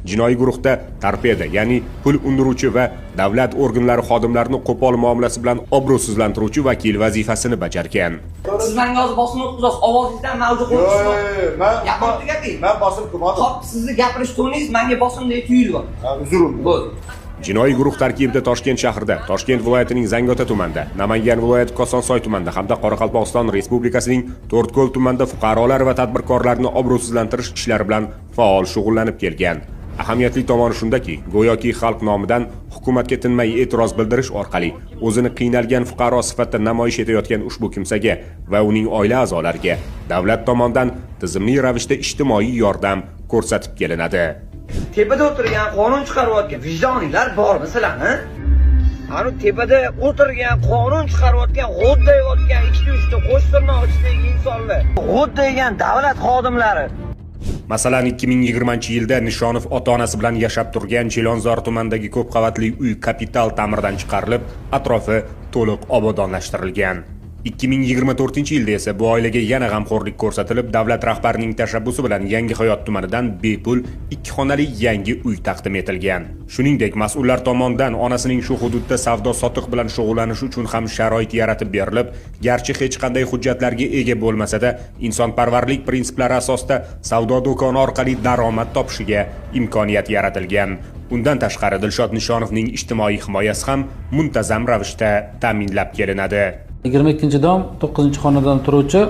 Jinoiy guruhda torpeda, ya'ni pul undiruvchi va davlat organlari xodimlarini qo'pol muomalasi bilan obro'sizlantiruvchi vakil vazifasini bajargan. Siz menga hozir bosim o'tkazasiz, ovozingizdan men o'zi qo'rqishdim. Men bosim qilmadim. Hop, sizni gapirish toningiz menga bosimdek tuyulyapti. Uzrim. Bo'ldi. Jinoiy guruh tarkibida Toshkent shahrida, Toshkent viloyatining Zangiota tumanida, Namangan viloyati Kosonsoy tumanida hamda Qoraqalpog'iston Respublikasining To'rtko'l tumanida fuqarolar va tadbirkorlarni obro'sizlantirish ishlari bilan faol shug'ullanib kelgan. Ahamiyatli tomoni shundaki, go'yoki xalq nomidan hukumatga tinmay e'tiroz bildirish orqali o'zini qiynalgan fuqaro sifatida namoyish etayotgan ushbu kimsaga va uning oila a'zolariga davlat tomonidan tizimli ravishda ijtimoiy yordam ko'rsatib kelinadi. Tepada o'tirgan qonun chiqarayotgan vijdoninglar bormi sizlarni? Ana tepada o'tirgan qonun chiqarayotgan, g'o'ddayotgan 2-3 ta qo'shtirnoq ichidagi insonlar, g'o'ddaygan davlat xodimlari. Masalan, 2020-yilda Nishonov ota-onasi bilan yashab turgan Chilonzor tumanidagi ko'p qavatli uy kapital ta'mirdan chiqarilib, atrofi to'liq obodonlashtirilgan. 2024-yilda esa bu oilaga yana g'amxo'rlik ko'rsatilib, davlat rahbarining tashabbusi bilan Yangi Hayot tumanidan bepul 2 xonali yangi uy taqdim etilgan. Shuningdek, mas'ullar tomonidan onasining shu hududda savdo-sotiq bilan shug'ullanish uchun ham sharoit yaratib berilib, garchi hech qanday hujjatlarga ega bo'lmasa-da, insonparvarlik prinsiplari asosida savdo do'koni orqali daromad topishiga imkoniyat yaratilgan. Undan tashqari Dilshod Nishonovning ijtimoiy himoyasi ham muntazam ravishda ta'minlab kelinadi. 22-dom 9-xonadan turuvchi